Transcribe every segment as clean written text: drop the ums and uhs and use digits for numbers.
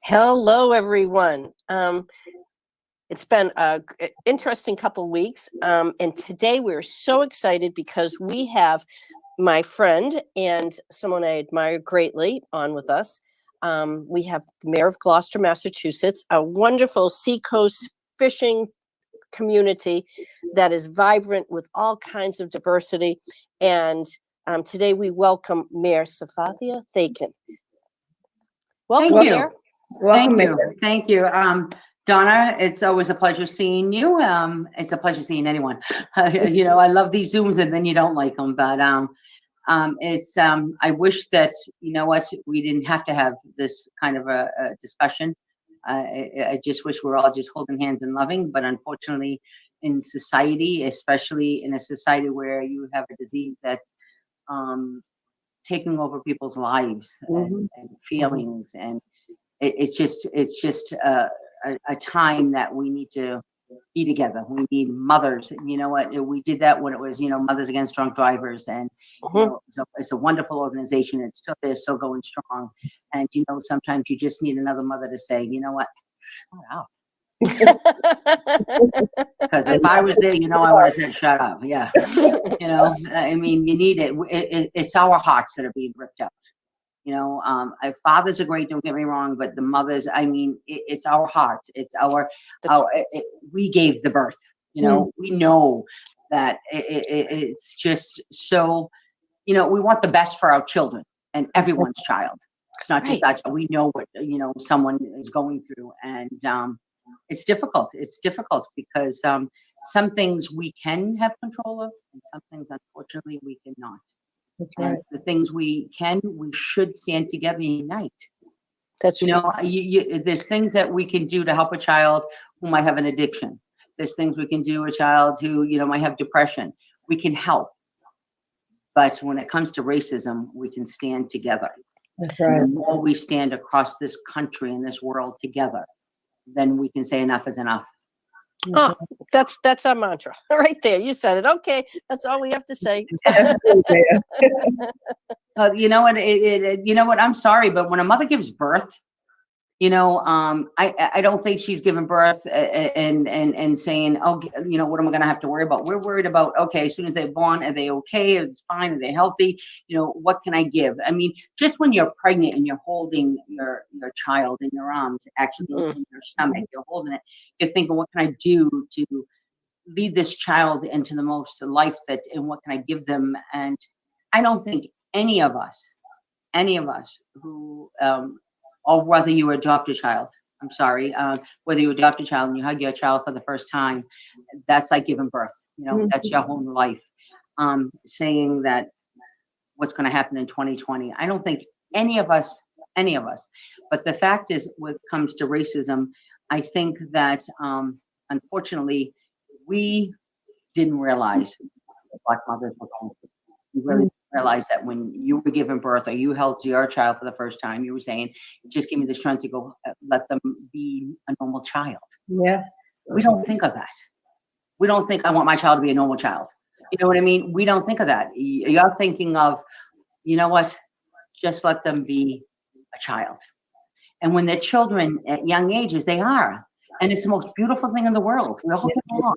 Hello, everyone. It's been an interesting couple weeks, and today we're so excited because we have my friend and someone I admire greatly on with us. We have the mayor of Gloucester, Massachusetts, a wonderful seacoast fishing community that is vibrant with all kinds of diversity. And today we welcome Mayor Sefatia Theken. Welcome, Thank you. Mayor. Thank you. Thank you. Donna, it's always a pleasure seeing you. It's a pleasure seeing anyone. I love these Zooms and then you don't like them, but I wish that, we didn't have to have this kind of a discussion. I just wish we were all just holding hands and loving, but unfortunately in society, especially in a society where you have a disease that's taking over people's lives and feelings, and it's just a time that we need to be together. We need mothers. You know what? We did that when it was, Mothers Against Drunk Drivers, and it's a wonderful organization. It's still there, still going strong. And sometimes you just need another mother to say, you know what? Shut up. Because if I was there, I would have said, shut up. Yeah. I mean, you need it. It's our hearts that are being ripped out. Fathers are great, don't get me wrong, but the mothers, I mean, it's our hearts. It's we gave the birth, we know that it's just so, we want the best for our children and everyone's child. It's not just that we know what, someone is going through, and it's difficult. It's difficult because some things we can have control of, and some things, unfortunately, we cannot. That's right. And the things we should stand together and unite. That's there's things that we can do to help a child who might have an addiction. There's things we can do a child who, might have depression. We can help. But when it comes to racism, we can stand together. That's right. And the more we stand across this country and this world together, then we can say enough is enough. Oh, that's our mantra right there. You said it. Okay, that's all we have to say. You know what? I'm sorry, but when a mother gives birth, I don't think she's giving birth and saying, oh, what am I going to have to worry about? We're worried about, okay, as soon as they're born, are they okay? Is it fine? Are they healthy? What can I give? I mean, just when you're pregnant and you're holding your child in your arms, actually in your stomach, you're holding it, you're thinking, what can I do to lead this child into the most life and what can I give them? And I don't think any of us who, or whether you adopt a child, I'm sorry, whether you adopt a child and you hug your child for the first time, that's like giving birth, that's your whole life. Saying that what's going to happen in 2020, I don't think any of us, but the fact is, when it comes to racism, I think that, unfortunately, we didn't realize what Black mothers were going through. We really didn't realize that when you were giving birth or you held your child for the first time, you were saying, just give me the strength to go let them be a normal child. Yeah. We don't think of that. We don't think I want my child to be a normal child. You know what I mean? We don't think of that. You're thinking of, you know what? Just let them be a child. And when they're children at young ages, they are. And it's the most beautiful thing in the world. We all get along.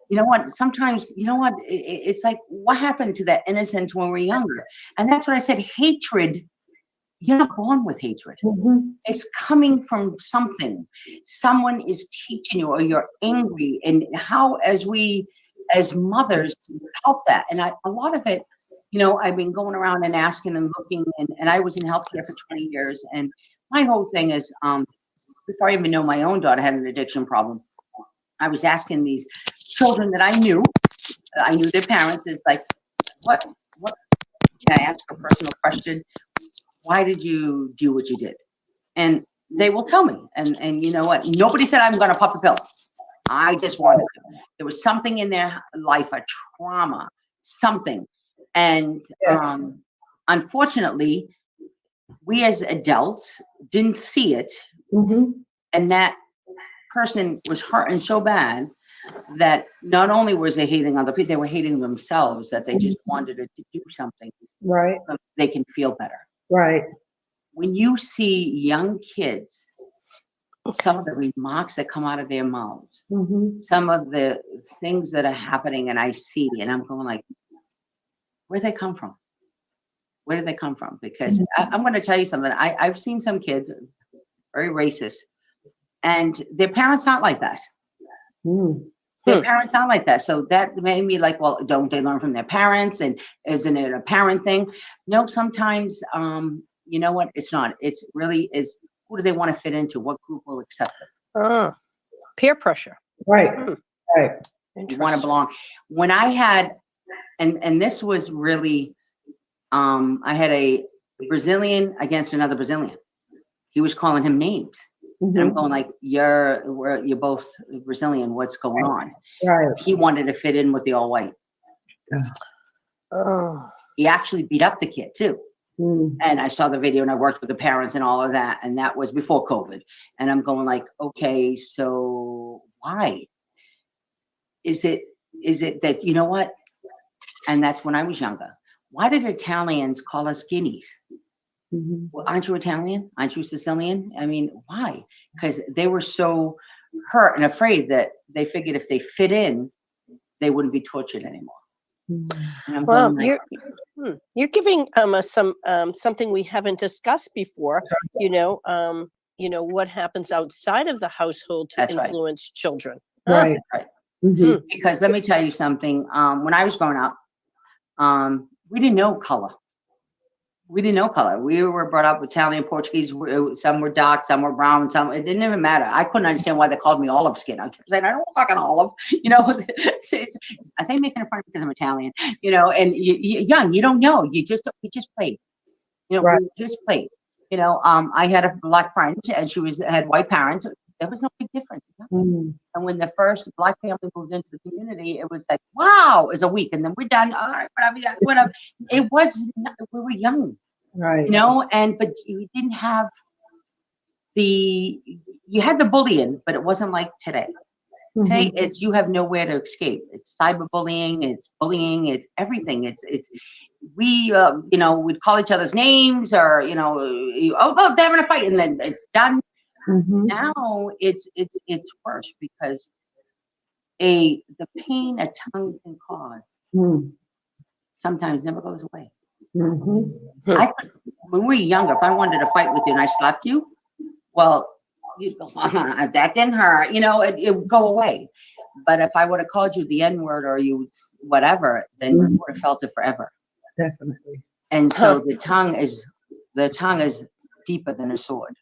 You know what? Sometimes, it's like, what happened to that innocence when we're younger? And that's what I said. Hatred, you're not born with hatred. It's coming from something. Someone is teaching you, or you're angry. And how, as mothers, help that. And a lot of it, I've been going around and asking and looking, and I was in healthcare for 20 years. And my whole thing is, before I even know my own daughter had an addiction problem, I was asking these children that I knew their parents, is like, what can I ask a personal question? Why did you do what you did? And they will tell me. And you know what? Nobody said I'm going to pop a pill. I just wanted to. There was something in their life, a trauma, something. And unfortunately, we as adults didn't see it. And that person was hurting so bad that not only was they hating other people, they were hating themselves, that they just wanted it to do something right so they can feel better. Right. when you see young kids, some of the remarks that come out of their mouths, some of the things that are happening, and I see, and I'm going like, where did they come from? Where did they come from? Because I'm going to tell you something. I've seen some kids very racist, and their parents aren't like that. Their parents aren't like that. So that made me like, well, don't they learn from their parents? And isn't it a parent thing? No, sometimes, you know what? It's not. It's really is. Who do they want to fit into? What group will accept them? Peer pressure. Right. Right. You want to belong. When I had, and this was really, I had a Brazilian against another Brazilian. He was calling him names. And I'm going like, you're both Brazilian. What's going on? Right. He wanted to fit in with the all white. He actually beat up the kid too. And I saw the video and I worked with the parents and all of that. And that was before COVID. And I'm going like, okay, so why? Is it that, you know what? And that's when I was younger. Why did Italians call us guineas? Well, aren't you Italian? Aren't you Sicilian? I mean, why? Because they were so hurt and afraid that they figured if they fit in, they wouldn't be tortured anymore. Well, you're giving us something we haven't discussed before. You know, what happens outside of the household to influence children. Right. Because let me tell you something. When I was growing up, we didn't know color. We didn't know color. We were brought up Italian, Portuguese. Some were dark, some were brown. Some it didn't even matter. I couldn't understand why they called me olive skin. I kept saying I don't look like an olive. You know, are they making fun of me because I'm Italian? You know, and you're young, you don't know. We just played. You know, we just played. You know, I had a black friend, and she had white parents. There was no big difference. And when the first black family moved into the community, it was like, wow, it's a week, and then we're done. All right, whatever. It was not, we were young, right? You know, but you didn't have you had the bullying, but it wasn't like today. Today, it's you have nowhere to escape. It's cyberbullying, it's bullying, it's everything. It's we you know, we'd call each other's names, or you know, they're having a fight, and then it's done. Now it's worse because the pain a tongue can cause sometimes never goes away. When we were younger, if I wanted to fight with you and I slapped you, well, you'd go, that didn't hurt, you know, it would go away. But if I would have called you the N-word or you whatever, then you would have felt it forever. Definitely. And so the tongue is deeper than a sword.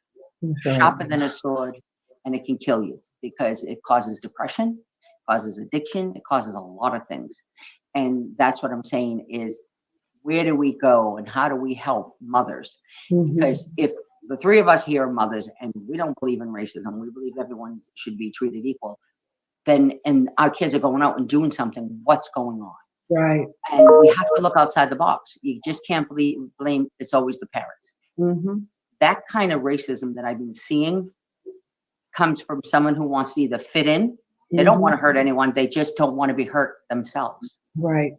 Sharper than a sword, and it can kill you because it causes depression, causes addiction, it causes a lot of things. And that's what I'm saying is, where do we go and how do we help mothers? Because if the three of us here are mothers and we don't believe in racism, we believe everyone should be treated equal, then and our kids are going out and doing something, what's going on? Right. And we have to look outside the box. You just can't blame it's always the parents. That kind of racism that I've been seeing comes from someone who wants to either fit in. They don't want to hurt anyone. They just don't want to be hurt themselves. Right.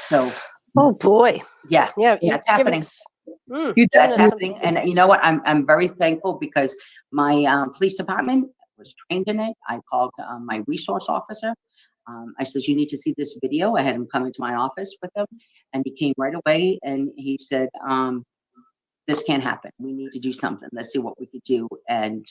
So. Oh boy. Yeah. That's happening. That's happening. And you know what? I'm very thankful because my police department was trained in it. I called my resource officer. I said, you need to see this video. I had him come into my office with them, and he came right away and he said, this can't happen. We need to do something. Let's see what we could do. And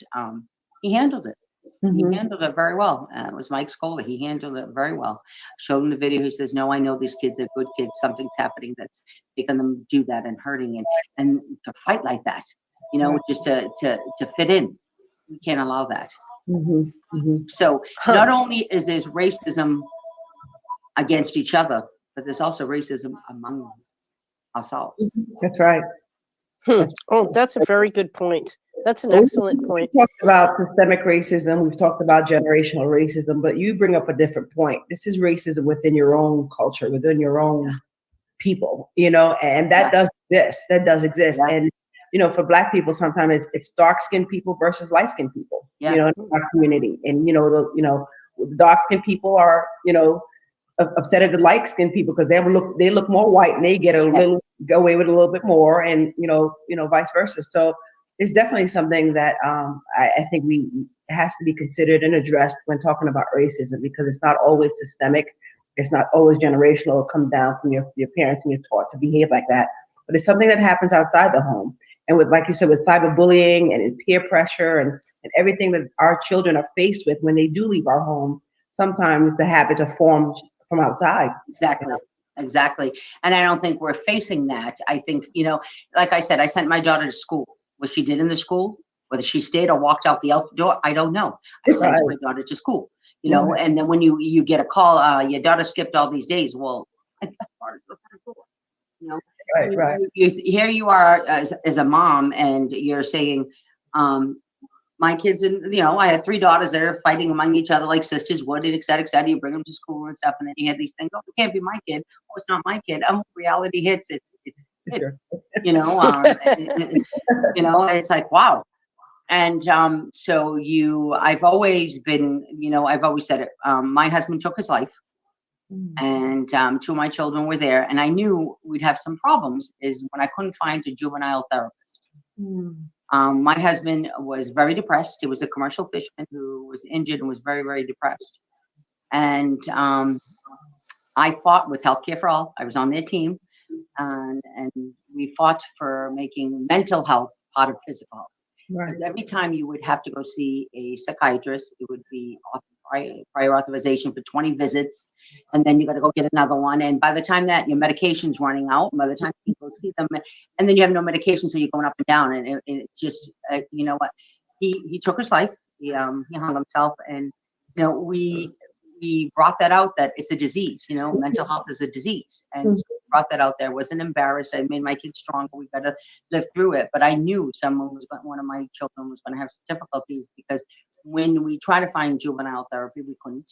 he handled it. He handled it very well. It was Mike Scola. He handled it very well. Showed him the video. He says, no, I know these kids are good kids. Something's happening that's making them do that and hurting and to fight like that, you know, just to fit in. We can't allow that. So not only is there racism against each other, but there's also racism among ourselves. That's right. Oh, that's a very good point. That's an excellent point. We've talked about systemic racism. We've talked about generational racism, but you bring up a different point. This is racism within your own culture, within your own people, you know, and that does exist. That does exist. And, you know, for Black people, sometimes it's dark-skinned people versus light-skinned people, you know, in our community. And, the dark-skinned people are, you know, upset at the light skinned people because they look more white and they get go away with a little bit more, and vice versa. So it's definitely something that I think it has to be considered and addressed when talking about racism, because it's not always systemic, it's not always generational. It comes down from your parents, and you're taught to behave like that. But it's something that happens outside the home, and with, like you said, with cyberbullying and peer pressure and everything that our children are faced with when they do leave our home. Sometimes the habits are formed from outside. Exactly. And I don't think we're facing that. I think, like I said, I sent my daughter to school. What she did in the school, whether she stayed or walked out the door, I don't know. I sent my daughter to school, and then when you get a call, your daughter skipped all these days. Well, Right. Here you are as a mom, and you're saying, my kids, and I had 3 daughters that are fighting among each other like sisters would, and et cetera, et cetera. You bring them to school and stuff, and then you have these things. Oh, it can't be my kid. Oh, it's not my kid. Reality hits. It's sure. It's like, wow. And I've always been, I've always said it. My husband took his life, and 2 of my children were there, and I knew we'd have some problems. Is when I couldn't find a juvenile therapist. My husband was very depressed. He was a commercial fisherman who was injured and was very, very depressed. And I fought with Healthcare for All. I was on their team, and we fought for making mental health part of physical health. Right. Every time you would have to go see a psychiatrist, it would be prior authorization for 20 visits, and then you got to go get another one. And by the time that your medication's running out, by the time you go see them, and then you have no medication, so you're going up and down, and it's just, you know what? He took his life. He hung himself, and we brought that out, that it's a disease. Mental health is a disease, and so we brought that out there. Wasn't embarrassed. I made my kids stronger. We got to live through it. But I knew one of my children was going to have some difficulties, because when we try to find juvenile therapy, we couldn't.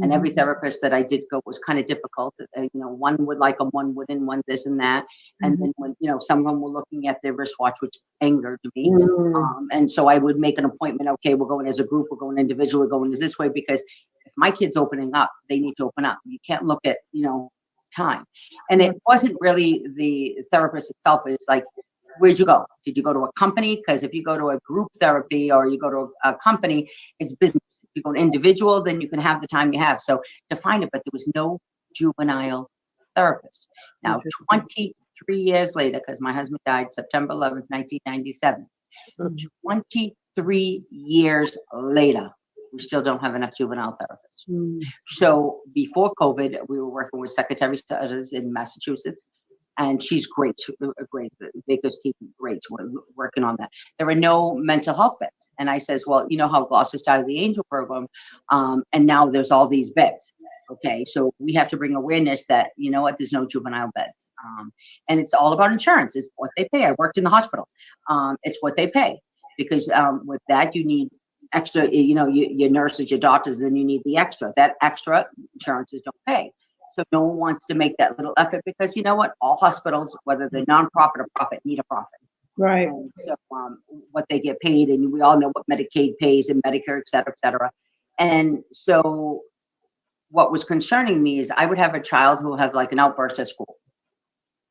And every therapist that I did go was kind of difficult. One would like them, one wouldn't, one this and that. And then when, some of them were looking at their wristwatch, which angered me. And so I would make an appointment. Okay, we're going as a group, we're going individual, we're going this way, because if my kid's opening up, they need to open up. You can't look at, time. And it wasn't really the therapist itself. It's like, where'd you go? Did you go to a company? Because if you go to a group therapy or you go to a company, it's business. If you go to individual, then you can have the time you have. So to find it, but there was no juvenile therapist. Now, 23 years later, because my husband died September 11th, 1997. 23 years later, we still don't have enough juvenile therapists. So before COVID, we were working with Secretary Stutters in Massachusetts. And she's great, Baker's team, great. We're working on that. There are no mental health beds. And I says, well, you know how Gloucester started the Angel program, and now there's all these beds. Okay, so we have to bring awareness that, there's no juvenile beds. And it's all about insurance. It's what they pay. I worked in the hospital. It's what they pay. Because with that, you need extra, your nurses, your doctors, then you need the extra. That extra insurances don't pay. So no one wants to make that little effort, because you know what? All hospitals, whether they're nonprofit or profit, need a profit. Right. And so what they get paid, and we all know what Medicaid pays and Medicare, et cetera, et cetera. And so what was concerning me is I would have a child who would have like an outburst at school.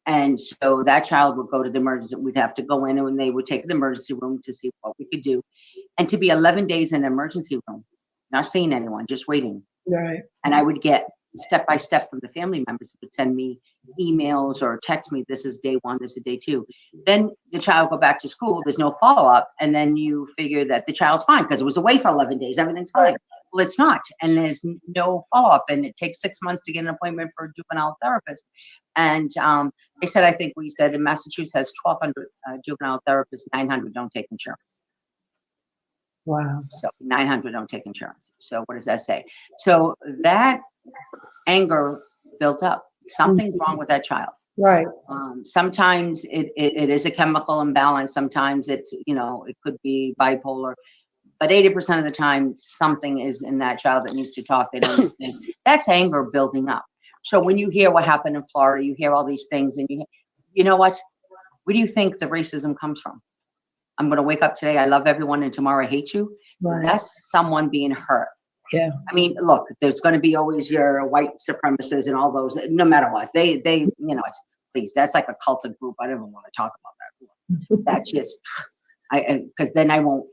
And so that child would go to the emergency. We'd have to go in, and they would take the emergency room to see what we could do. And to be 11 days in an emergency room, not seeing anyone, just waiting. Right. And I would get step by step from the family members who would send me emails or text me, this is day 1, this is day 2. Then the child go back to school, there's no follow-up, and then you figure that the child's fine because it was away for 11 days, everything's fine. Well, it's not, and there's no follow-up, and it takes 6 months to get an appointment for a juvenile therapist. And they said, I think we said in Massachusetts has 1,200 juvenile therapists, 900 don't take insurance. Wow. So 900 don't take insurance. So what does that say? So that anger built up. Something's wrong with that child. Right. Sometimes it is a chemical imbalance. Sometimes it's, it could be bipolar. But 80% of the time, something is in that child that needs to talk. They don't understand. That's anger building up. So when you hear what happened in Florida, you hear all these things, and you know what? Where do you think the racism comes from? I'm going to wake up today, I love everyone, and tomorrow I hate you. Right. That's someone being hurt. Yeah. I mean, look, there's going to be always your white supremacists and all those, no matter what. They, you know, please, that's like a cultic group. I don't even want to talk about that. That's just, because then I won't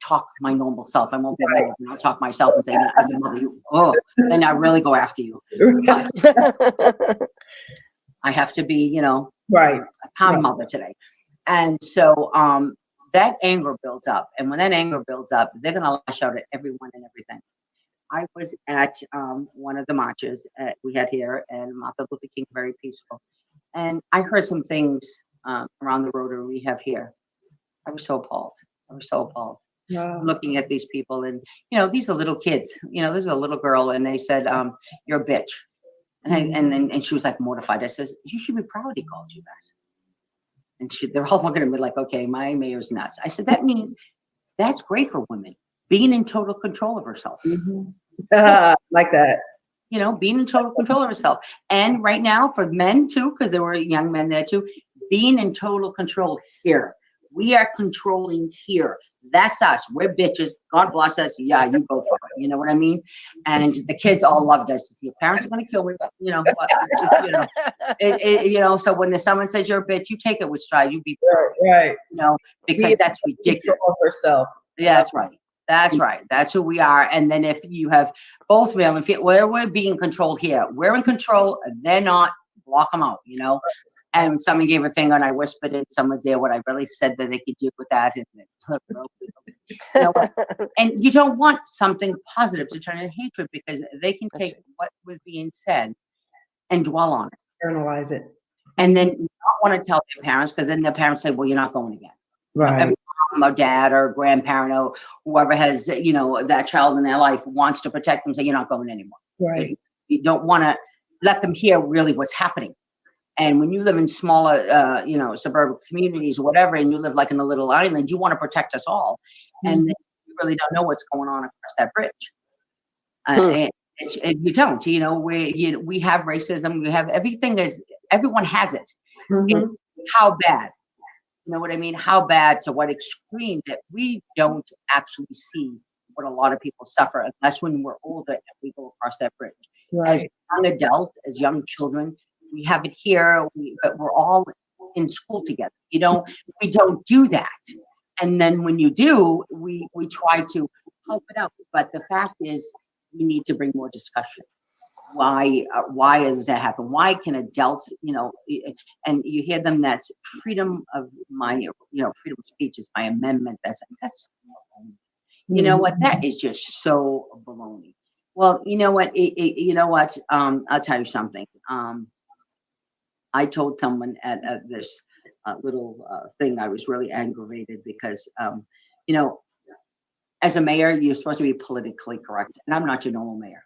talk my normal self. I won't be able to not talk myself and say, you know, as a mother, then I really go after you. But I have to be, you know, Right. a calm mother today. And so that anger builds up. And when that anger builds up, they're going to lash out at everyone and everything. I was at one of the marches we had here, and Martin Luther King, very peaceful. And I heard some things around the rotary we have here. I was so appalled. I was so appalled. Wow. Looking at these people, and you know, these are little kids. You know, this is a little girl, and they said, "You're a bitch," and she was like mortified. I says, "You should be proud he called you that." And they're all looking at me like, "Okay, my mayor's nuts." I said, "That means that's great for women, being in total control of herself." Like that. You know, being in total control of herself. And right now for men too, because there were young men there too, being in total control here. We are controlling here. That's us. We're bitches. God bless us. Yeah, you go for it. You know what I mean? And the kids all loved us. Your parents are going to kill me, but you know, you know. So when someone says you're a bitch, you take it with stride. You be right. You know, because that's ridiculous. Herself. Yeah, that's right. That's right. That's who we are. And then if you have both male and female, where we're being controlled here, we're in control. They're not. Block them out. You know. And someone gave a finger, and I whispered in someone's ear what I really said that they could do with that. And you know, and you don't want something positive to turn into hatred, because they can take what was being said and dwell on it, Internalize it, and then not want to tell their parents, because then their parents say, "Well, you're not going again." right? Every mom or dad or grandparent or whoever has, you know, that child in their life wants to protect them, say, "You're not going anymore." Right. You don't want to let them hear really what's happening. And when you live in smaller, you know, suburban communities or whatever, and you live like in a little island, you want to protect us all. And you really don't know what's going on across that bridge. And you don't, you know, we have racism, we have everything, everyone has it. And how bad, you know what I mean? How bad, to what extreme, that we don't actually see what a lot of people suffer, unless when we're older and we go across that bridge. Right. As young adults, as young children, we have it here, but we're all in school together. We don't do that. And then when you do, we try to help it out. But the fact is, we need to bring more discussion. Why does that happen? Why can adults, you know, and you hear them, that's freedom of freedom of speech is my amendment. That's you know what, that is just so baloney. Well, you know what, I'll tell you something. I told someone at this little thing, I was really aggravated because, you know, as a mayor, you're supposed to be politically correct, and I'm not your normal mayor.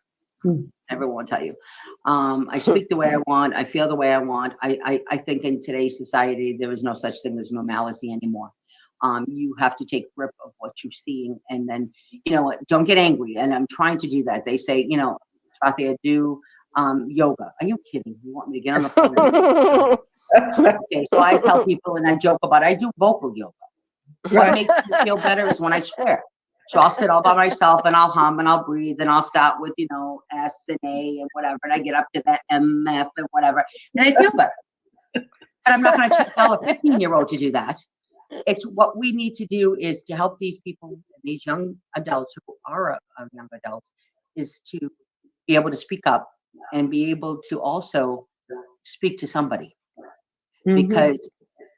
Everyone will tell you. I speak the way I want. I feel the way I want. I think in today's society, there is no such thing as normalcy anymore. You have to take grip of what you're seeing, and then, you know, don't get angry. And I'm trying to do that. They say, you know, Sefatia, do yoga. Are you kidding? You want me to get on the phone? Okay, so I tell people, and I joke about it, I do vocal yoga. What makes me feel better is when I swear. So I'll sit all by myself and I'll hum and I'll breathe and I'll start with, you know, S and A and whatever, and I get up to that MF and whatever, and I feel better. But I'm not going to tell a 15-year-old to do that. It's what we need to do is to help these people, these young adults who are young adults, is to be able to speak up and be able to also speak to somebody. Because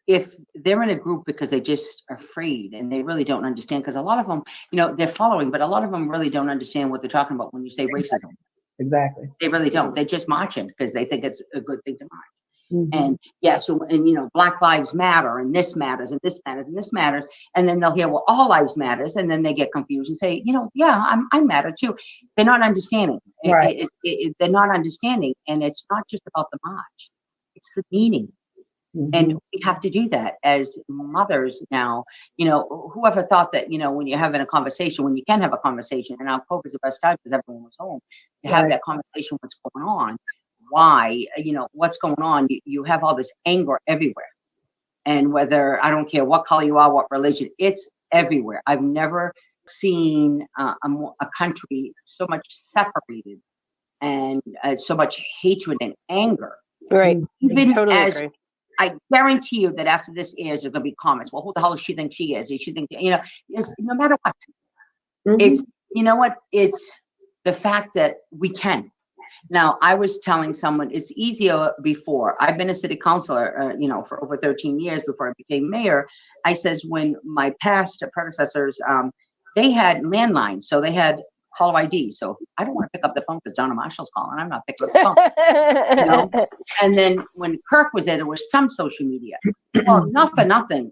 if they're in a group because they just are afraid and they really don't understand, because a lot of them, you know, they're following, but a lot of them really don't understand what they're talking about when you say racism. Exactly. They really don't. They're just marching because they think it's a good thing to march. And yeah, so, and you know, Black Lives Matter, and this matters, and this matters, and this matters, and then they'll hear, well, all lives matters, and then they get confused and say, you know, yeah, I matter too. They're not understanding. Right. They're not understanding, and it's not just about the march; it's the meaning. And we have to do that as mothers now. You know, whoever thought that, you know, when you're having a conversation, when you can have a conversation, and October is the best time because everyone was home, to have that conversation, what's going on, why, you know, what's going on. You have all this anger everywhere. And whether, I don't care what color you are, what religion, it's everywhere. I've never seen a country so much separated and so much hatred and anger. Right. Even Totally as agree. I guarantee you that after this airs, there's going to be comments. Well, who the hell does she think she is? Does she think, no matter what, it's, it's the fact that we can. Now, I was telling someone it's easier before. I've been a city councilor, for over 13 years before I became mayor. I says when my past predecessors, they had landlines, so they had caller ID. So I don't want to pick up the phone because Donna Marshall's calling. I'm not picking up the phone. And then when Kirk was there was some social media. Well, not for nothing.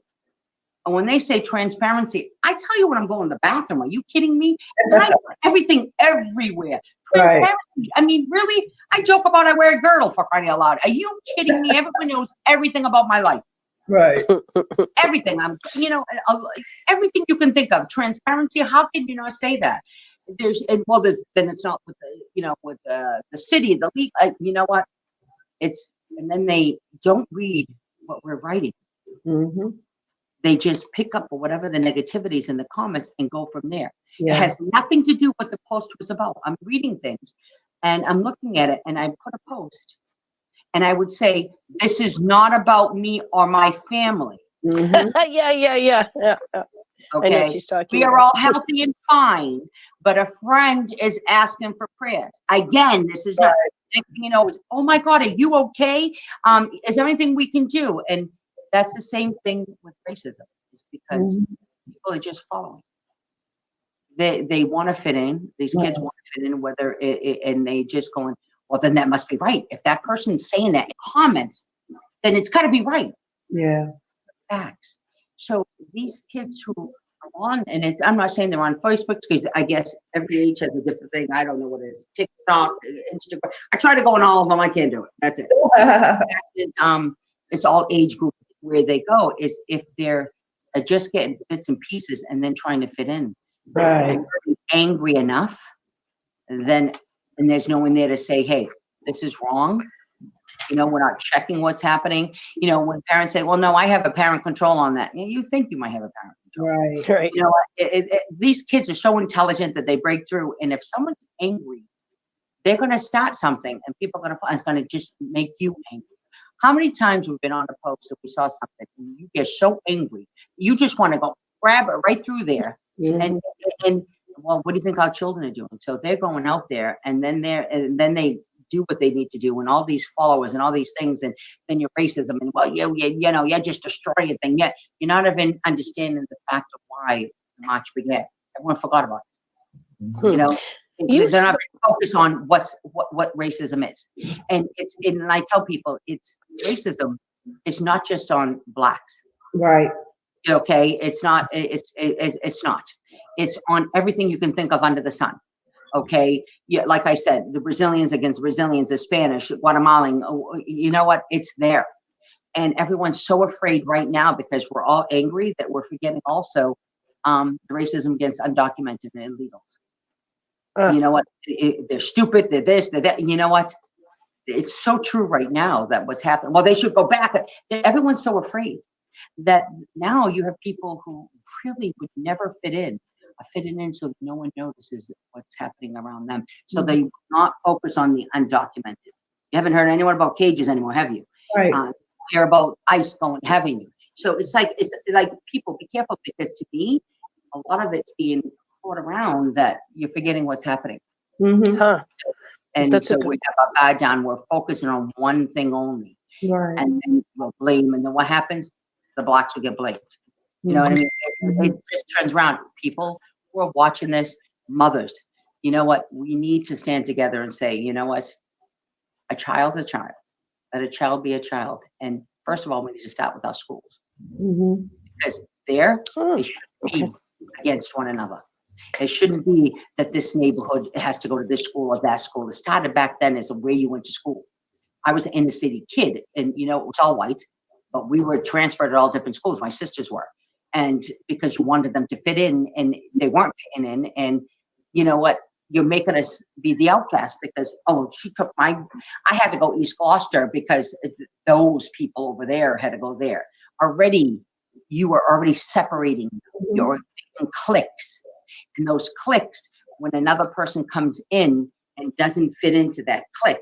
And when they say transparency, I tell you when I'm going to the bathroom. Are you kidding me? I put everything everywhere. Transparency. Right. I mean, really? I joke about I wear a girdle for crying out loud. Are you kidding me? Everyone knows everything about my life. Right. Everything. Everything you can think of. Transparency. How can you not say that? Then it's not with with the city, the league. You know what? And then they don't read what we're writing. Mm-hmm. They just pick up whatever the negativities in the comments and go from there. Yeah. It has nothing to do with what the post was about. I'm reading things and I'm looking at it and I put a post and I would say, this is not about me or my family. Mm-hmm. Yeah. Okay. I know what she's talking we about. are all healthy and fine, but a friend is asking for prayers. Again, this is not, next thing you know, is, oh my God, are you okay? Is there anything we can do? And that's the same thing with racism. It's because people are just following. They want to fit in. These kids want to fit in, and they just going, well, then that must be right. If that person's saying that in comments, then it's got to be right. Yeah. Facts. So these kids who are on, and I'm not saying they're on Facebook because I guess every age has a different thing. I don't know what it is. TikTok, Instagram. I try to go on all of them. I can't do it. That's it. It's all age group where they go. Is if they're just getting bits and pieces and then trying to fit in. Right. And angry enough, then and there's no one there to say, hey, this is wrong. We're not checking what's happening. When parents say, well, no, I have a parent control on that. You think you might have a parent control. Right. These kids are so intelligent that they break through. And if someone's angry, they're going to start something and people are going to find it's going to just make you angry. How many times we've been on a post that we saw something and you get so angry, you just want to go grab it right through there. Mm-hmm. And well, what do you think our children are doing? So they're going out there and then they do what they need to do and all these followers and all these things and then your racism and well, you're just destroying thing. Yet you're not even understanding the fact of why the march began. Everyone forgot about it. They're not focused on what racism is. And I tell people it's racism is not just on blacks. Right. Okay. It's not, it's not. It's on everything you can think of under the sun. Okay. Yeah, like I said, the Brazilians against Brazilians, the Spanish, Guatemalan, you know what? It's there. And everyone's so afraid right now because we're all angry that we're forgetting also the racism against undocumented and illegals. You know what? They're stupid. They're this, they're that. You know what? It's so true right now that what's happening. Well, they should go back. Everyone's so afraid that now you have people who really would never fit in so that no one notices what's happening around them. So they will not focus on the undocumented. You haven't heard anyone about cages anymore, have you? Right. Hear about ICE going, having you. So it's like people be careful because to me, a lot of it's being taught around that you're forgetting what's happening. Mm-hmm. Huh. And so we have our guard down. We're focusing on one thing only. Right. And then we'll blame. And then what happens? The blacks will get blamed. You know what I mean? It just turns around. People who are watching this, mothers, you know what? We need to stand together and say, you know what? A child's a child. Let a child be a child. And first of all, we need to start with our schools. Mm-hmm. Because they should be against one another. It shouldn't be that this neighborhood has to go to this school or that school. It started back then as where you went to school. I was an inner city kid and, it was all white, but we were transferred at all different schools. My sisters were. And because you wanted them to fit in and they weren't fitting in. And you know what? You're making us be the outcast because, I had to go East Gloucester because those people over there had to go there. Already, you were already separating your cliques. And those cliques, when another person comes in and doesn't fit into that clique,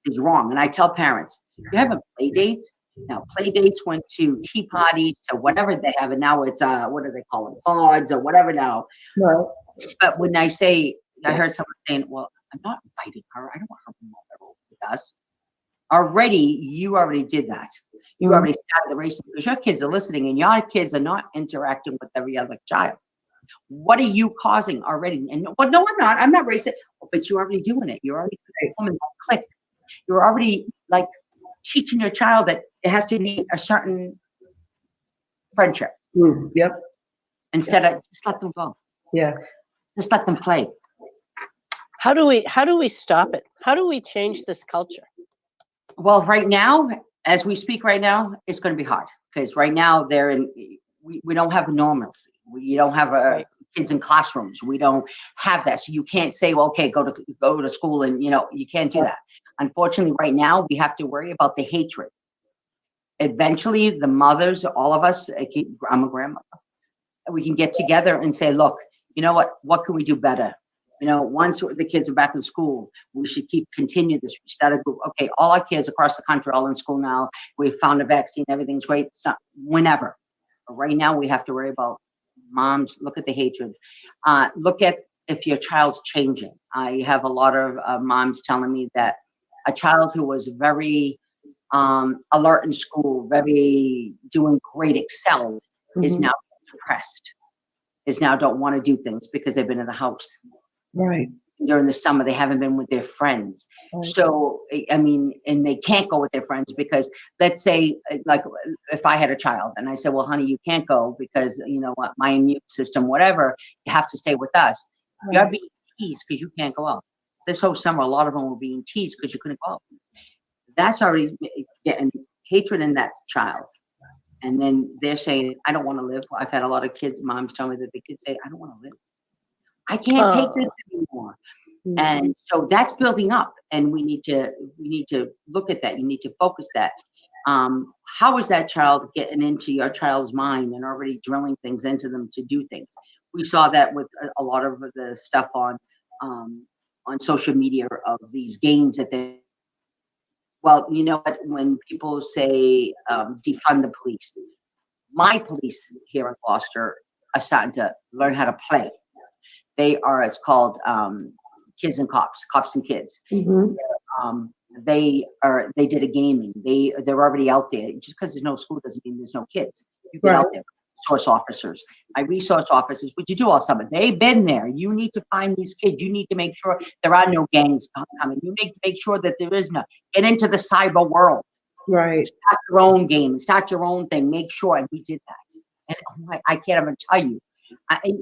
is wrong. And I tell parents, you have a play dates. Now, play dates went to tea parties, to whatever they have, and now it's what do they call them, pods or whatever now. Right. But when I say, I heard someone saying, "Well, I'm not inviting her. I don't want her mother with us." You already did that. You already started the race because your kids are listening, and your kids are not interacting with every other child. What are you causing already? And well, no, I'm not. I'm not racist. But you're already doing it. You're already forming that clique. You're already like teaching your child that it has to be a certain friendship. Yep. Instead of just let them go. Yeah. Just let them play. How do we stop it? How do we change this culture? Well, right now, as we speak right now, it's going to be hard because right now we don't have normalcy. We don't have kids in classrooms. We don't have that. So you can't say, well, okay, go to school, and you can't do that. Unfortunately, right now we have to worry about the hatred. Eventually, the mothers, all of us, I'm a grandmother, we can get together and say, look, you know what can we do better? Once the kids are back in school, we should continue this. We started, okay, all our kids across the country are all in school now. We found a vaccine, everything's great. It's not, whenever. But right now, we have to worry about moms. Look at the hatred. Look at if your child's changing. I have a lot of moms telling me that a child who was very alert in school, very doing great, excelled, is now depressed, is now don't want to do things because they've been in the house. Right. During the summer, they haven't been with their friends. Right. So, I mean, and they can't go with their friends because, let's say, like, if I had a child and I said, well, honey, you can't go because, what, my immune system, whatever, you have to stay with us. Right. You're being teased because you can't go out. This whole summer, a lot of them were being teased because you couldn't go out. That's already getting hatred in that child. And then they're saying, I don't want to live. I've had a lot of moms tell me that the kids say, I don't want to live. I can't take this anymore. And so that's building up, and we need to look at that. You need to focus that. How is that child getting into your child's mind and already drilling things into them to do things? We saw that with a lot of the stuff on social media of these games that they. Well, you know what? When people say defund the police, my police here in Gloucester are starting to learn how to play. They are, it's called Kids and Cops and Kids. They did a gaming. They're already out there. Just because there's no school doesn't mean there's no kids. You get out there. Resource officers. My resource officers, what you do all summer? They've been there. You need to find these kids. You need to make sure there are no gangs coming. You make sure that there is no. Get into the cyber world. Right. Start your own game. Start your own thing. Make sure. And we did that. And I can't even tell you.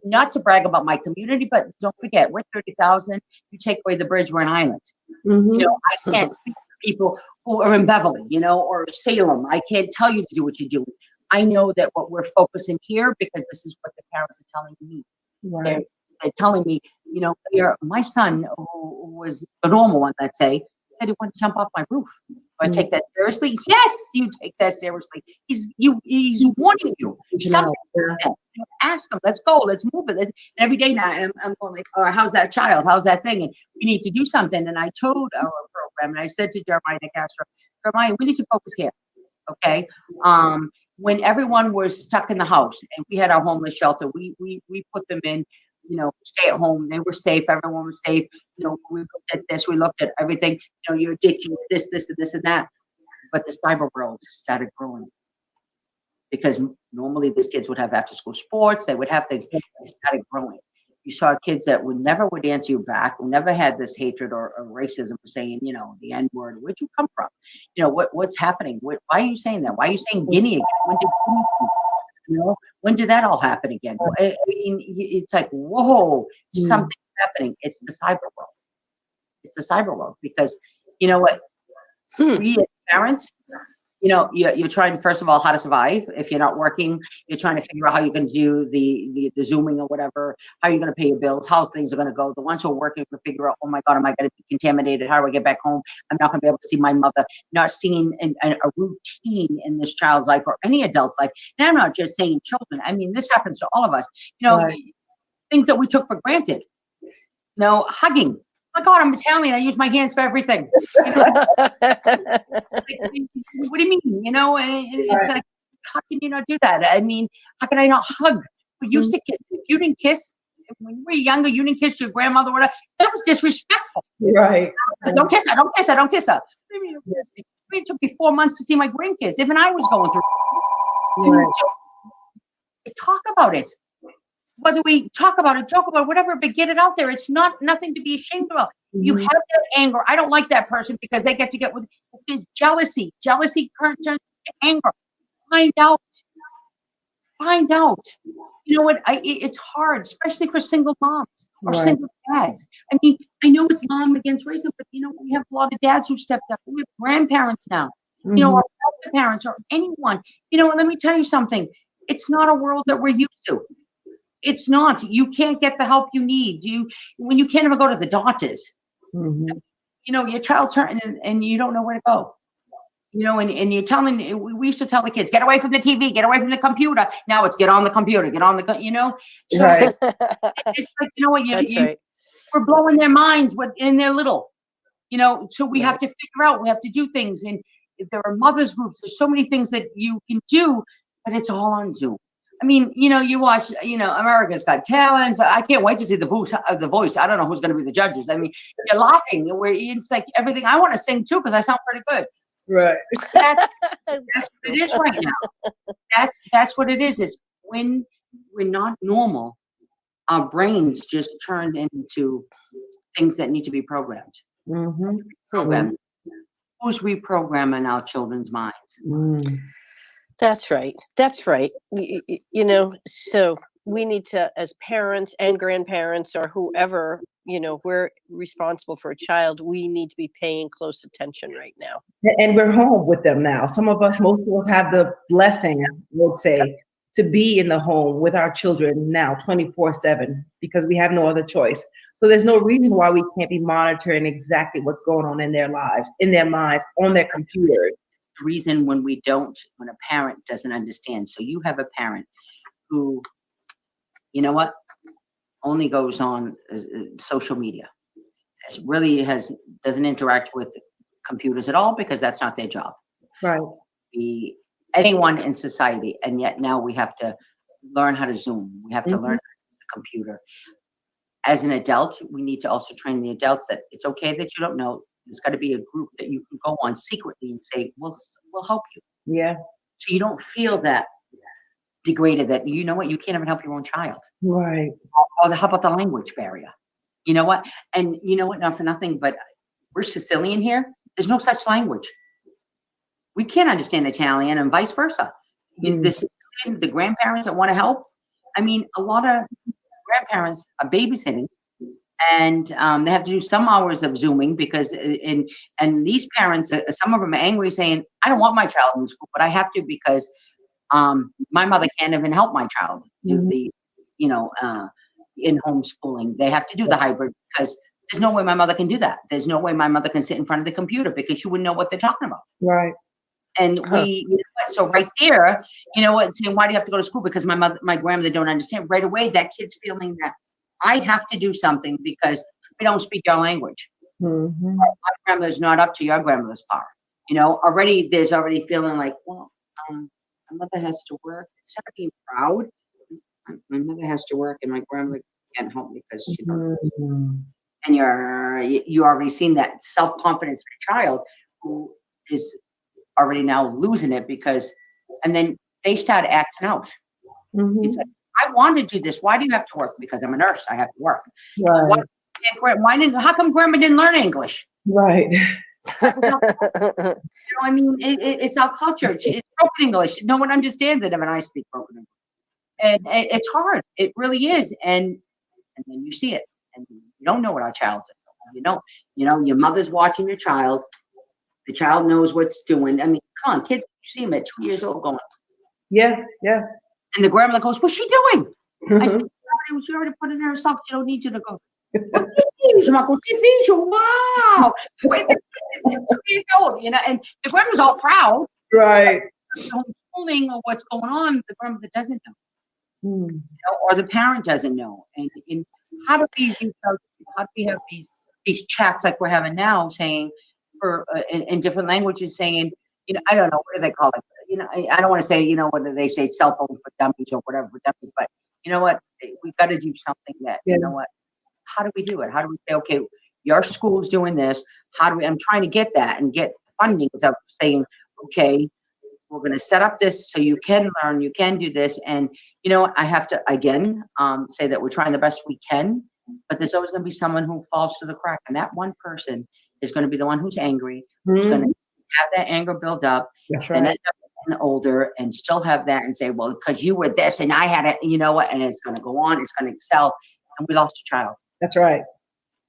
Not to brag about my community, but don't forget, we're 30,000. You take away the bridge, we're an island. I can't speak to people who are in Beverly, or Salem. I can't tell you to do what you do. I know that what we're focusing here, because this is what the parents are telling me. Right. They're telling me, my son, who was the normal one, let's say, said he wanted to jump off my roof. Do I take that seriously? Yes, you take that seriously. He's warning you. Ask him. Let's go. Let's move it. And every day now, I'm going like, oh, how's that child? How's that thing? And we need to do something. And I told our program, and I said to Jeremiah Castro, Jeremiah, we need to focus here. Okay. When everyone was stuck in the house and we had our homeless shelter, we put them in, stay at home. They were safe. Everyone was safe. We looked at this. We looked at everything. You're addicted to this, and that. But the cyber world started growing. Because normally these kids would have after school sports, they would have things. They started growing. You saw kids that would never answer you back, who never had this hatred or racism for saying, the N word. Where'd you come from? What's happening? Why are you saying that? Why are you saying Guinea again? When did Guinea come? When did that all happen again? I mean, it's like, whoa, something's happening. It's the cyber world. It's the cyber world because you know what? We as parents, you're trying, first of all, how to survive. If you're not working, you're trying to figure out how you can do the Zooming or whatever, how you're going to pay your bills, how things are going to go. The ones who are working can figure out, oh my God, am I going to be contaminated? How do I get back home? I'm not going to be able to see my mother. Not seeing a routine in this child's life or any adult's life. And I'm not just saying children. I mean, this happens to all of us. things that we took for granted. Hugging. Oh my God, I'm Italian. I use my hands for everything. Like, what do you mean? And it's like, how can you not do that? I mean, how can I not hug? We used to kiss. If you didn't kiss, when you were younger, you didn't kiss your grandmother, whatever. That was disrespectful. Right. Don't kiss her. Don't kiss her. Don't kiss her. What do you mean don't kiss me? It took me 4 months to see my grandkids. Even I was going through. Right. Talk about it. Whether we talk about it, joke about it, whatever, but get it out there. It's nothing to be ashamed about. You have that anger. I don't like that person because they get to get with. There's jealousy. Jealousy turns to anger. Find out. You know what? It's hard, especially for single moms or single dads. I mean, I know it's mom against racism, but we have a lot of dads who stepped up. We have grandparents now. Our parents or anyone. And let me tell you something. It's not a world that we're used to. It's not. You can't get the help you need. When you can't even go to the doctors. Your child's hurting and you don't know where to go. And you're telling, we used to tell the kids, get away from the TV, get away from the computer. Now it's get on the computer, get on the, So Right. it's like, what, That's right. we're blowing their minds and they're little, so we have to figure out, we have to do things. And if there are mothers groups, there's so many things that you can do, but it's all on Zoom. I mean, you watch, America's Got Talent. I can't wait to see the voice. I don't know who's going to be the judges. I mean, you're laughing. It's like everything. I want to sing too because I sound pretty good. Right. That's what it is right now. That's what it is. It's when we're not normal, our brains just turned into things that need to be programmed. Programmed. Who's reprogramming our children's minds? That's right. So we need to, as parents and grandparents or whoever, we're responsible for a child, we need to be paying close attention right now. And we're home with them now. Most of us have the blessing, I would say, to be in the home with our children now 24/7 because we have no other choice. So there's no reason why we can't be monitoring exactly what's going on in their lives, in their minds, on their computers. Reason when a parent doesn't understand. So you have a parent who, only goes on social media. Doesn't interact with computers at all because that's not their job. Right. Anyone in society, and yet now we have to learn how to Zoom. We have to learn how to use the computer. As an adult, we need to also train the adults that it's okay that you don't know. There's got to be a group that you can go on secretly and say, we'll help you. Yeah. So you don't feel that degraded that, you can't even help your own child. Right. Or how about the language barrier? You know what? And you know what? Not for nothing, but we're Sicilian here. There's no such language. We can't understand Italian and vice versa. The grandparents that want to help. I mean, a lot of grandparents are babysitting. And they have to do some hours of Zooming because, and these parents, some of them are angry saying, I don't want my child in school, but I have to because my mother can't even help my child do the, in homeschooling. They have to do the hybrid because there's no way my mother can do that. There's no way my mother can sit in front of the computer because she wouldn't know what they're talking about. Right. And so right there, saying, why do you have to go to school? Because my grandmother don't understand. Right away, that kid's feeling that I have to do something because we don't speak your language. My grandmother's not up to your grandmother's par. Already there's already feeling like, well, my mother has to work. Instead of being proud, my mother has to work and my grandmother can't help me because she don't. And you already seen that self-confidence for a child who is already now losing it and then they start acting out. It's like, I want to do this. Why do you have to work? Because I'm a nurse. I have to work. Right. How come grandma didn't learn English? Right. I mean, it's our culture. It's broken English. No one understands it when I speak broken English. And it's hard. It really is. And then you see it. And you don't know what our child's doing. Your mother's watching your child. The child knows what's doing. I mean, come on, kids, you see them at 2 years old going. Yeah. And the grandmother goes, what's she doing? I said, she already put it in herself. She don't need you to go. Wow. Wait, 2 years old, and the grandma's all proud. Right. Homeschooling or what's going on, the grandmother doesn't know. or the parent doesn't know. And how do we reach out, how do we have these chats like we're having now, saying for in different languages, saying, I don't know, what do they call it? I don't want to say, what do they say, cell phone for dummies or whatever for dummies, but you know what, we've got to do something that, what, how do we do it? How do we say, okay, your school's doing this, I'm trying to get that and get fundings of saying, okay, we're going to set up this so you can learn, you can do this. And I have to again say that we're trying the best we can, but there's always going to be someone who falls through the crack, and that one person is going to be the one who's angry, who's going to have that anger build up, That's and right. end up getting older and still have that and say, well, because you were this and I had it, and it's going to go on, it's going to excel, and we lost a child. That's right.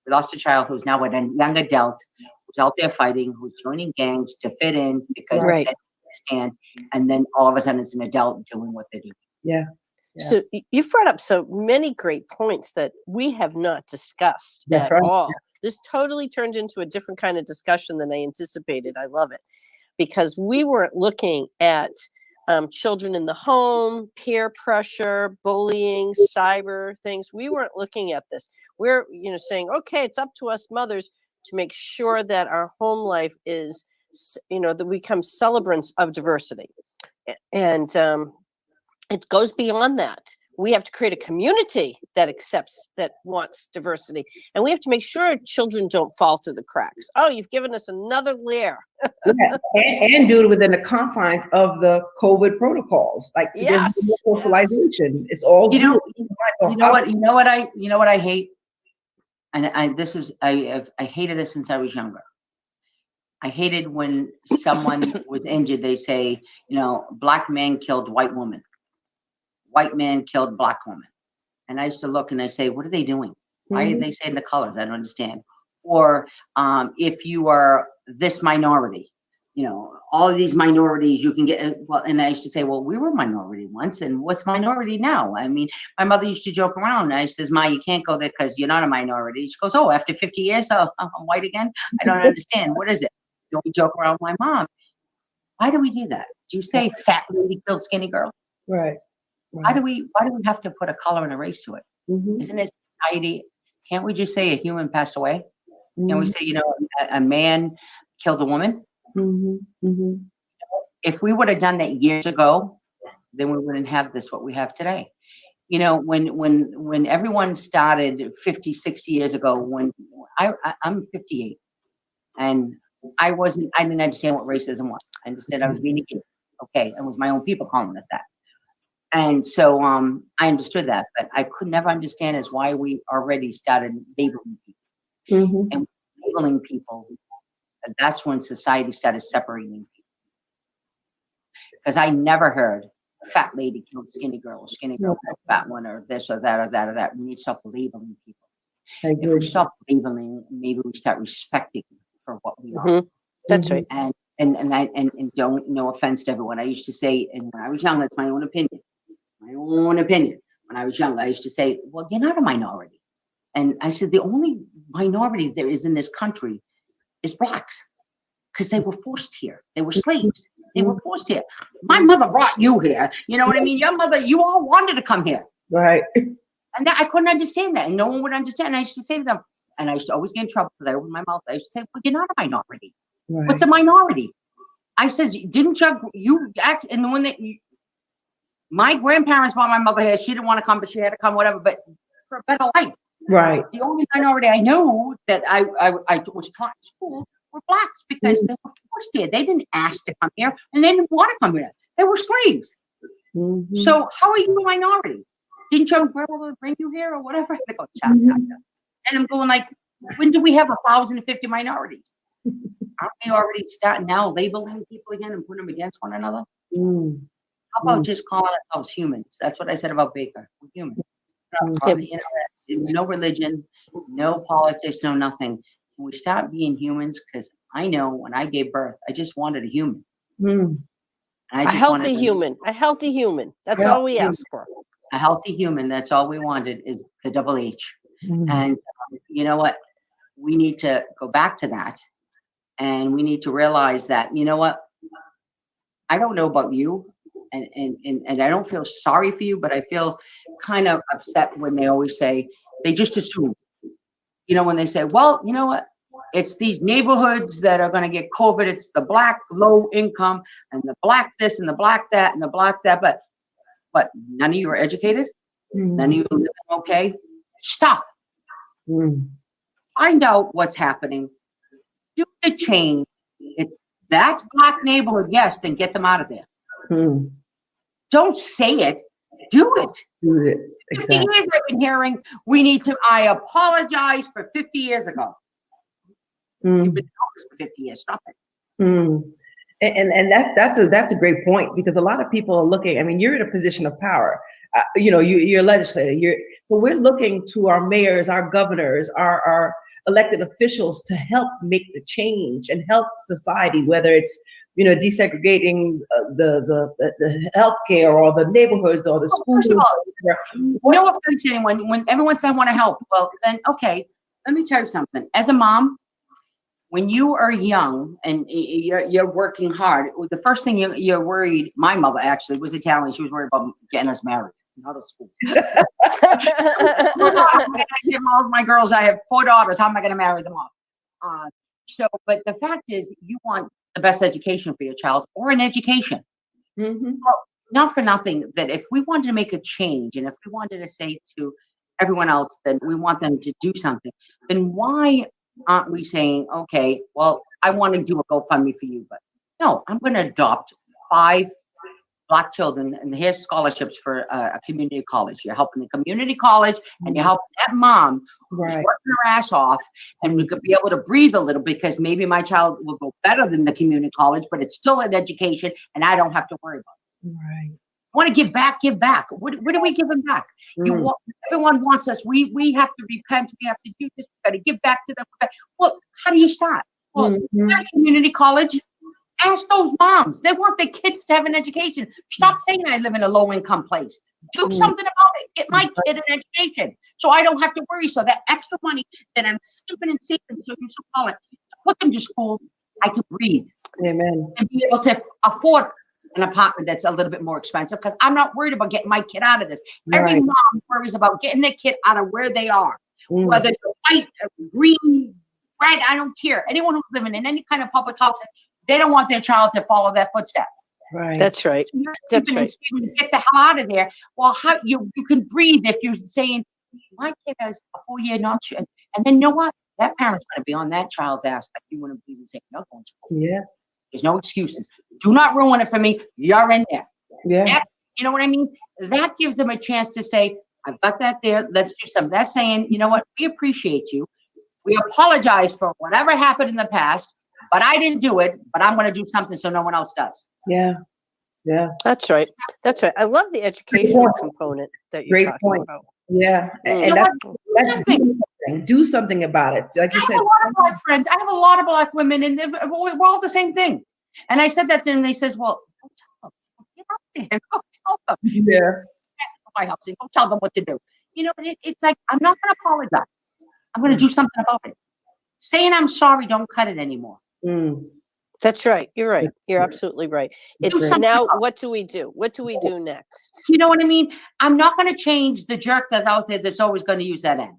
We lost a child who's now a young adult who's out there fighting, who's joining gangs to fit in because Right. they understand, and then all of a sudden it's an adult doing what they do. Yeah. So you've brought up so many great points that we have not discussed That's at right. all. This totally turned into a different kind of discussion than I anticipated. I love it because we weren't looking at children in the home, peer pressure, bullying, cyber things. We weren't looking at this. We're, saying, okay, it's up to us mothers to make sure that our home life is, that we become celebrants of diversity. And it goes beyond that. We have to create a community that wants diversity. And we have to make sure children don't fall through the cracks. Oh, you've given us another layer. and do it within the confines of the COVID protocols. Like Yes. there's no socialization. It's all You know what I hate? And I hated this since I was younger. I hated when someone was injured, they say, black man killed white woman. White man killed black woman. And I used to look and I say, what are they doing? Why are they saying the colors? I don't understand. Or if you are this minority, all of these minorities you can get. Well, and I used to say, well, we were a minority once, and what's minority now? I mean, my mother used to joke around. And I says, Ma, you can't go there because you're not a minority. She goes, oh, after 50 years, I'm white again? I don't understand. What is it? Don't we joke around with my mom? Why do we do that? Do you say fat lady killed skinny girl? Right. Why do we have to put a color and a race to it? Isn't it society? Can't we just say a human passed away? Can we say, a man killed a woman? If we would have done that years ago, then we wouldn't have what we have today. When everyone started 50, 60 years ago, when I'm 58, and I didn't understand what racism was. I understood I was being a kid. Okay, it was my own people calling us that. And so I understood that, but I could never understand is why we already started labeling people. And labeling people, that's when society started separating people. Because I never heard fat lady killed skinny girl killed fat one, or this or that or that or that. We need to stop labeling people. If we stop labeling, maybe we start respecting for what we are. That's right. And don't, no offense to everyone. I used to say, and when I was young, that's my own opinion. My own opinion. When I was young, I used to say, well, you're not a minority. And I said, the only minority there is in this country is blacks, because they were forced here. They were slaves. They were forced here. My mother brought you here. You know what I mean? Your mother, you all wanted to come here. Right. And I couldn't understand that. And no one would understand. And I used to say to them, and I used to always get in trouble because I opened my mouth. I used to say, well, you're not a minority. Right. What's a minority? I says, didn't you act in the one that my grandparents brought my mother here. She didn't want to come, but she had to come, whatever, but for a better life. Right. The only minority I know that I was taught in school were blacks, because they were forced here. They didn't ask to come here, and they didn't want to come here. They were slaves. So how are you a minority? Didn't your grandmother bring you here or whatever? They go, chop, chop, chop. And I'm going like, when do we have 1,050 minorities? Aren't we already starting now labeling people again and putting them against one another? How about just calling ourselves humans? That's what I said about Baker. We're human. No religion, no politics, no nothing. Can we stop being humans? Because I know when I gave birth, I just wanted a human. A healthy human. A healthy human. That's all we ask for. A healthy human. That's all we wanted, is the double H. And you know what? We need to go back to that. And we need to realize that, you know what? I don't know about you, and I don't feel sorry for you, but I feel kind of upset when they always say they just assume. You know, when they say, well, you know what? It's these neighborhoods that are going to get COVID. It's the black low income and the black this and the black that and the black that. But none of you are educated. None of you are living okay. Stop. Find out what's happening. Do the change. It's that's black neighborhood. Yes, then get them out of there. Don't say it. Do it. Do it. 50 years I've been hearing I apologize for 50 years ago. You've been doing this for 50 years. Stop it. And that's a great point, because a lot of people are looking. I mean, you're in a position of power. You're a legislator. So we're looking to our mayors, our governors, our elected officials to help make the change and help society, whether it's desegregating the healthcare or the neighborhoods or the schools. First of all, no offense to anyone. When everyone says I want to help, well, then okay. Let me tell you something. As a mom, when you are young and you're working hard, the first thing you're worried. My mother actually was Italian. She was worried about getting us married out of school. My girls, I have 4 daughters. How am I going to marry them off? But the fact is, you want the best education for your child, or an education. Well, not for nothing, that if we wanted to make a change, and if we wanted to say to everyone else that we want them to do something, then why aren't we saying, okay, well, I want to do a GoFundMe for you, but no, I'm going to adopt 5 Black children, and here's scholarships for a community college. You're helping the community college, and you're helping that mom who's working her ass off, and we could be able to breathe a little, because maybe my child will go better than the community college, but it's still an education, and I don't have to worry about it. Right. Want to give back, give back. What are we giving back? Everyone wants us. We have to repent. We have to do this. We got to give back to them. Well, how do you start? Well, at community college, ask those moms. They want their kids to have an education. Stop saying I live in a low-income place. Do something about it. Get my kid an education, so I don't have to worry. So that extra money that I'm skipping and saving, so you should call it, to put them to school, I could breathe. Amen. And be able to afford an apartment that's a little bit more expensive, because I'm not worried about getting my kid out of this. Every mom worries about getting their kid out of where they are, whether it's white, green, red, I don't care. Anyone who's living in any kind of public housing, they don't want their child to follow that footstep. Right. That's right. So you're That's sleeping and right. sleeping, get the hell out of there. Well, how you can breathe if you're saying, my kid has a 4-year nurture, and then you know what? That parent's going to be on that child's ass like you wouldn't even say no going to school. Yeah. There's no excuses. Do not ruin it for me. You're in there. Yeah. You know what I mean? That gives them a chance to say, I've got that there. Let's do something. That's saying, you know what? We appreciate you. We apologize for whatever happened in the past, but I didn't do it, but I'm going to do something so no one else does. Yeah. Yeah. That's right. That's right. I love the educational component that you're talking about. Yeah. You And know that's do something about it. Like you said, I have a lot of Black friends. I have a lot of Black women, and we're all the same thing. And I said that to them, and they says, well, go tell them. Get out there. Go tell them. Yeah. My house, and go tell them what to do. You know, it's like, I'm not going to apologize. I'm going to do something about it. Saying I'm sorry don't cut it anymore. That's right. You're right. You're absolutely right. It's now, what do we do? What do we do next? You know what I mean? I'm not going to change the jerk that's out there that's always going to use that end.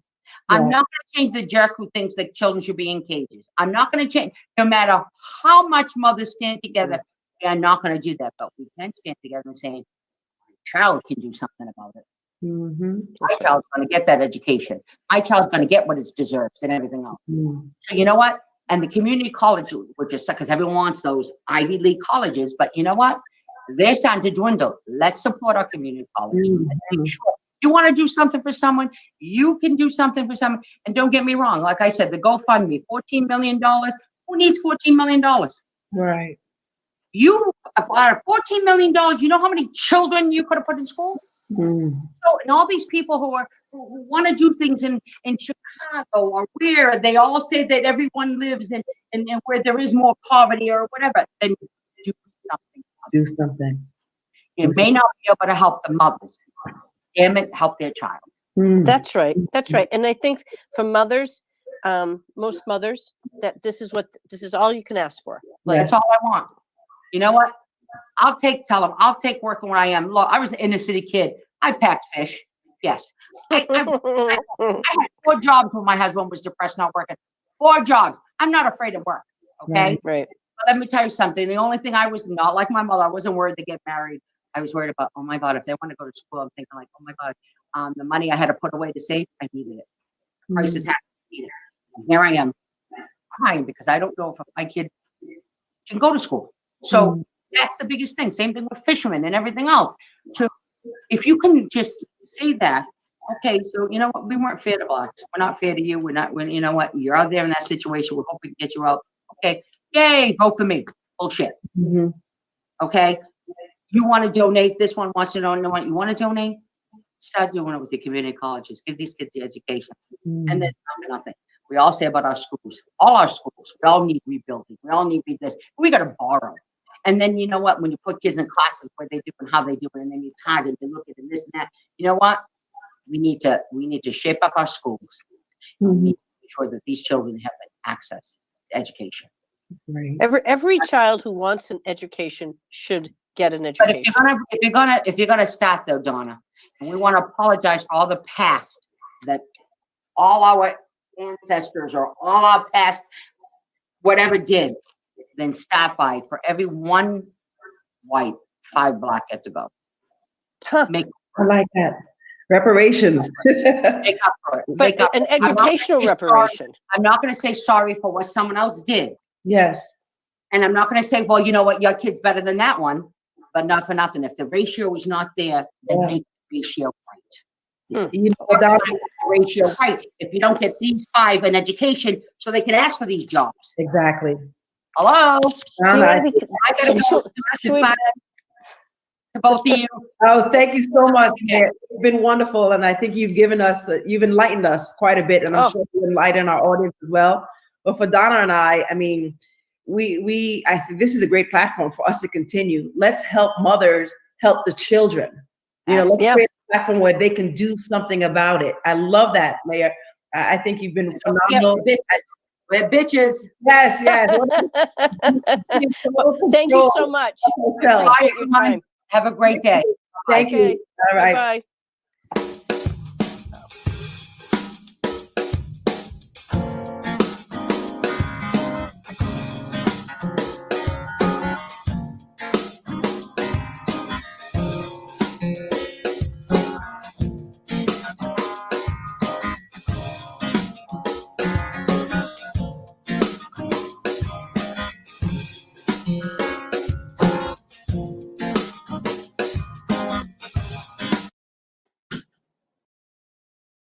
I'm not going to change the jerk who thinks that children should be in cages. I'm not going to change, no matter how much mothers stand together. We are not going to do that, but we can stand together and say, my child can do something about it. My child's going to get that education. My child's going to get what it deserves and everything else. So you know what? And the community college, which is because everyone wants those Ivy League colleges, but you know what? They're starting to dwindle. Let's support our community college. Make sure you want to do something for someone, you can do something for someone. And don't get me wrong. Like I said, the GoFundMe, $14 million. Who needs $14 million? Right. You, out of $14 million, you know how many children you could have put in school? So, and all these people who want to do things in Chicago or where they all say that everyone lives in where there is more poverty or whatever, then do something. Do something. You may not be able to help the mothers. Damn it, help their child. That's right. That's right. And I think for mothers, most mothers, that this is all you can ask for. That's all I want. You know what? tell them, I'll take working where I am. Look, I was an inner city kid. I packed fish. Yes. I had 4 jobs when my husband was depressed, not working. 4 jobs. I'm not afraid of work. Okay. Right. But let me tell you something. The only thing I was not like my mother, I wasn't worried to get married. I was worried about, oh my God, if they want to go to school, I'm thinking like, oh my God, the money I had to put away to save, I needed it. Prices had to be there. And here I am crying because I don't know if my kid can go to school. So that's the biggest thing. Same thing with fishermen and everything else. So if you can just see that, okay, so you know what, we weren't fair to blacks. We're not fair to you. You know what, you're out there in that situation. We hope we can get you out. Okay, yay, vote for me. Bullshit. Okay, you want to donate? This one wants to donate. You want to donate? Start doing it with the community colleges. Give these kids the education, and then nothing. We all say about our schools, all our schools. We all need rebuilding. We all need this. We got to borrow. And then you know what? When you put kids in classes, where they do and how they do it, and then you tag and they look at it and this and that. You know what? We need to shape up our schools. We need to make sure that these children have access to education. Right. Every child who wants an education should get an But education. if you're gonna start though, Donna, and we want to apologize for all the past that all our ancestors or all our past whatever did, then start by for every 1 white, 5 black get to go. Make I like that. Reparations. make up for it. But an educational reparation. I'm not going to say sorry for what someone else did. Yes. And I'm not going to say, well, you know what, your kid's better than that one. But not for nothing. If the ratio is not there, then make the ratio right. You know, Donna, The ratio right. If you don't get these 5 in education, so they can ask for these jobs. exactly. Hello? Donna, I gotta go. To both of you. oh, thank you so much. Mayor. It's been wonderful, and I think you've you've enlightened us quite a bit, and I'm sure you enlighten our audience as well. But for Donna and I mean, I think this is a great platform for us to continue. Let's help mothers help the children. You know, let's create a platform where they can do something about it. I love that, Mayor. I think you've been phenomenal. We're bitches. Yes, yes. Thank you so much. I appreciate your time. Have a great day. Thank you. All right. Bye.